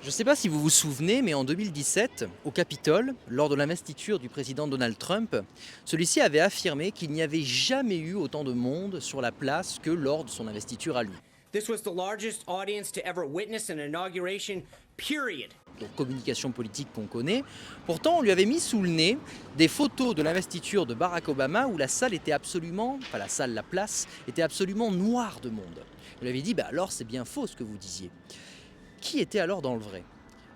Je ne sais pas si vous vous souvenez, mais en 2017, au Capitole, lors de l'investiture du président Donald Trump, celui-ci avait affirmé qu'il n'y avait jamais eu autant de monde sur la place que lors de son investiture à lui. This was the largest audience to ever witness an inauguration, period. Donc communication politique qu'on connaît. Pourtant, on lui avait mis sous le nez des photos de l'investiture de Barack Obama où la salle était absolument, enfin la salle, la place, était absolument noire de monde. On lui avait dit, bah alors c'est bien faux ce que vous disiez. Qui était alors dans le vrai?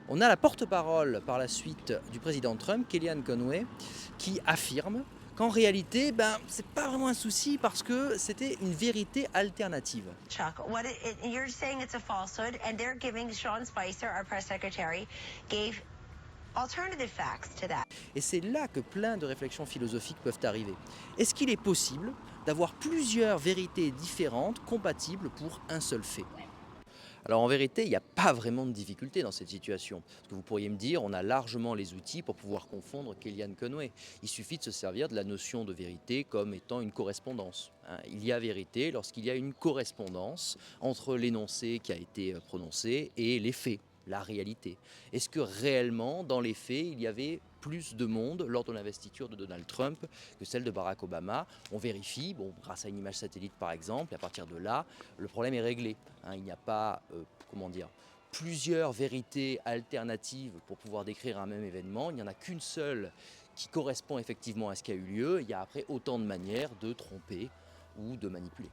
On a la porte-parole par la suite du président Trump, Kellyanne Conway, qui affirme qu'en réalité, c'est pas vraiment un souci parce que c'était une vérité alternative. Chuck, you're saying it's a falsehood, and they're giving Sean Spicer, our press secretary, gave alternative facts to that. Et c'est là que plein de réflexions philosophiques peuvent arriver. Est-ce qu'il est possible d'avoir plusieurs vérités différentes, compatibles pour un seul fait? Alors en vérité, il n'y a pas vraiment de difficulté dans cette situation. Parce que vous pourriez me dire, on a largement les outils pour pouvoir confondre Kellyanne Conway. Il suffit de se servir de la notion de vérité comme étant une correspondance. Il y a vérité lorsqu'il y a une correspondance entre l'énoncé qui a été prononcé et les faits, la réalité. Est-ce que réellement, dans les faits, il y avait plus de monde lors de l'investiture de Donald Trump que celle de Barack Obama? On vérifie, grâce à une image satellite par exemple, et à partir de là, le problème est réglé. Il n'y a pas, plusieurs vérités alternatives pour pouvoir décrire un même événement. Il n'y en a qu'une seule qui correspond effectivement à ce qui a eu lieu. Il y a après autant de manières de tromper ou de manipuler.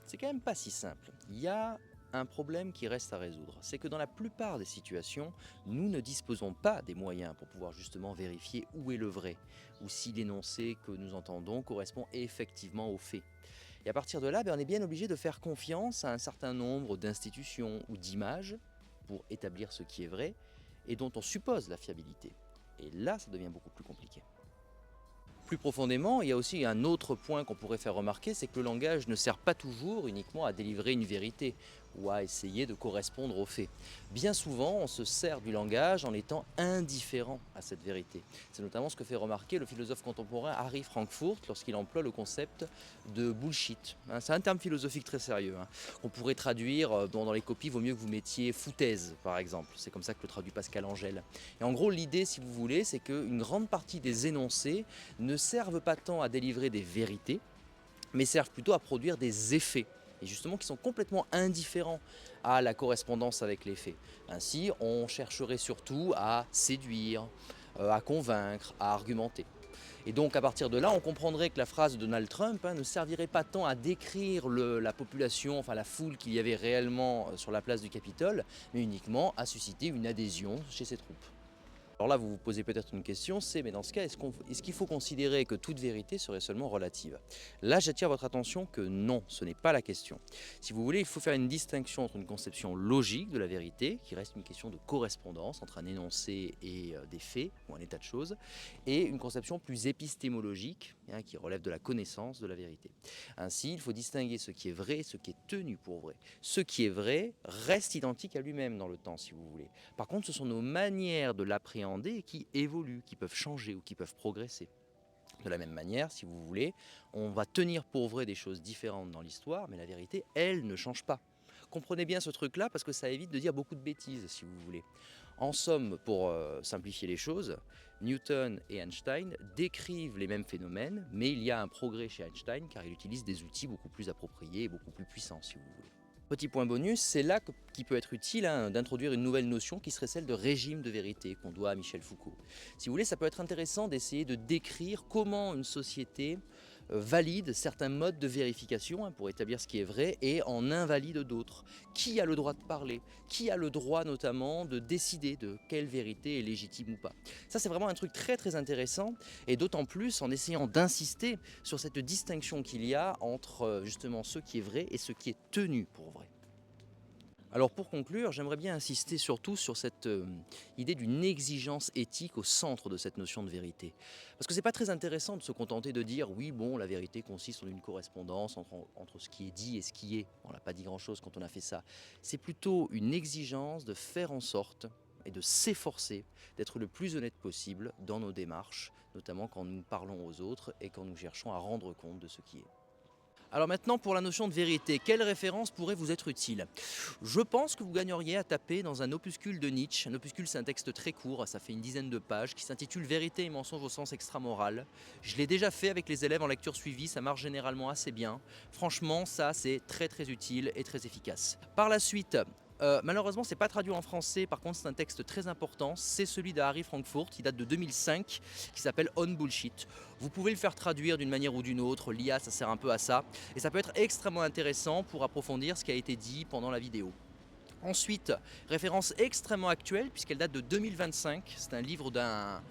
C'est quand même pas si simple. Il y a un problème qui reste à résoudre. C'est que dans la plupart des situations, nous ne disposons pas des moyens pour pouvoir justement vérifier où est le vrai, ou si l'énoncé que nous entendons correspond effectivement aux faits. Et à partir de là, on est bien obligé de faire confiance à un certain nombre d'institutions ou d'images pour établir ce qui est vrai et dont on suppose la fiabilité. Et là, ça devient beaucoup plus compliqué. Plus profondément, il y a aussi un autre point qu'on pourrait faire remarquer, c'est que le langage ne sert pas toujours uniquement à délivrer une vérité ou à essayer de correspondre aux faits. Bien souvent, on se sert du langage en étant indifférent à cette vérité. C'est notamment ce que fait remarquer le philosophe contemporain Harry Frankfurt lorsqu'il emploie le concept de bullshit. C'est un terme philosophique très sérieux, qu'on pourrait traduire dans les copies, vaut mieux que vous mettiez foutaise par exemple. C'est comme ça que le traduit Pascal Angèle. Et en gros, l'idée, si vous voulez, c'est qu'une grande partie des énoncés ne servent pas tant à délivrer des vérités, mais servent plutôt à produire des effets, et justement qui sont complètement indifférents à la correspondance avec les faits. Ainsi, on chercherait surtout à séduire, à convaincre, à argumenter. Et donc à partir de là, on comprendrait que la phrase de Donald Trump ne servirait pas tant à décrire la population, enfin la foule qu'il y avait réellement sur la place du Capitole, mais uniquement à susciter une adhésion chez ses troupes. Alors là, vous vous posez peut-être une question, mais dans ce cas, est-ce qu'il faut considérer que toute vérité serait seulement relative? Là, j'attire votre attention que non, ce n'est pas la question. Si vous voulez, il faut faire une distinction entre une conception logique de la vérité, qui reste une question de correspondance entre un énoncé et des faits, ou un état de choses, et une conception plus épistémologique, qui relève de la connaissance de la vérité. Ainsi, il faut distinguer ce qui est vrai et ce qui est tenu pour vrai. Ce qui est vrai reste identique à lui-même dans le temps, si vous voulez. Par contre, ce sont nos manières de l'appréhender qui évoluent, qui peuvent changer ou qui peuvent progresser. De la même manière, si vous voulez, on va tenir pour vrai des choses différentes dans l'histoire, mais la vérité, elle, ne change pas. Comprenez bien ce truc-là parce que ça évite de dire beaucoup de bêtises, si vous voulez. En somme, pour simplifier les choses, Newton et Einstein décrivent les mêmes phénomènes, mais il y a un progrès chez Einstein car il utilise des outils beaucoup plus appropriés et beaucoup plus puissants, si vous voulez. Petit point bonus, c'est là qu'il peut être utile d'introduire une nouvelle notion qui serait celle de régime de vérité qu'on doit à Michel Foucault. Si vous voulez, ça peut être intéressant d'essayer de décrire comment une société valide certains modes de vérification pour établir ce qui est vrai et en invalide d'autres. Qui a le droit de parler? Qui a le droit notamment de décider de quelle vérité est légitime ou pas? Ça, c'est vraiment un truc très très intéressant et d'autant plus en essayant d'insister sur cette distinction qu'il y a entre justement ce qui est vrai et ce qui est tenu pour vrai. Alors pour conclure, j'aimerais bien insister surtout sur cette idée d'une exigence éthique au centre de cette notion de vérité. Parce que c'est pas très intéressant de se contenter de dire oui, bon, la vérité consiste en une correspondance entre ce qui est dit et ce qui est. On n'a pas dit grand-chose quand on a fait ça. C'est plutôt une exigence de faire en sorte et de s'efforcer d'être le plus honnête possible dans nos démarches, notamment quand nous parlons aux autres et quand nous cherchons à rendre compte de ce qui est. Alors maintenant, pour la notion de vérité, quelle référence pourrait vous être utile? Je pense que vous gagneriez à taper dans un opuscule de Nietzsche. Un opuscule, c'est un texte très court, ça fait une dizaine de pages, qui s'intitule Vérité et mensonge au sens extramoral. Je l'ai déjà fait avec les élèves en lecture suivie, ça marche généralement assez bien. Franchement, ça, c'est très très utile et très efficace. Par la suite, malheureusement, c'est pas traduit en français, par contre c'est un texte très important, c'est celui de Harry Frankfurt qui date de 2005, qui s'appelle On Bullshit. Vous pouvez le faire traduire d'une manière ou d'une autre, l'IA ça sert un peu à ça, et ça peut être extrêmement intéressant pour approfondir ce qui a été dit pendant la vidéo. Ensuite, référence extrêmement actuelle puisqu'elle date de 2025, c'est un livre d'un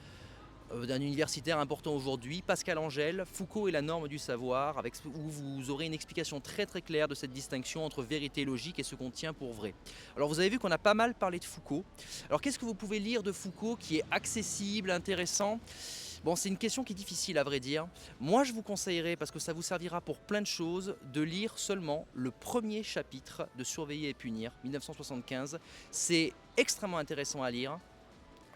universitaire important aujourd'hui, Pascal Angèle, Foucault et la norme du savoir, où vous aurez une explication très très claire de cette distinction entre vérité et logique et ce qu'on tient pour vrai. Alors vous avez vu qu'on a pas mal parlé de Foucault. Alors qu'est-ce que vous pouvez lire de Foucault qui est accessible, intéressant? Bon, c'est une question qui est difficile à vrai dire. Moi, je vous conseillerais, parce que ça vous servira pour plein de choses, de lire seulement le premier chapitre de Surveiller et punir, 1975. C'est extrêmement intéressant à lire.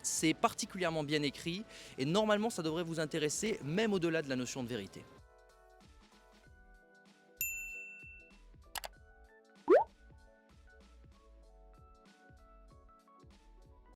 C'est particulièrement bien écrit et normalement ça devrait vous intéresser même au-delà de la notion de vérité.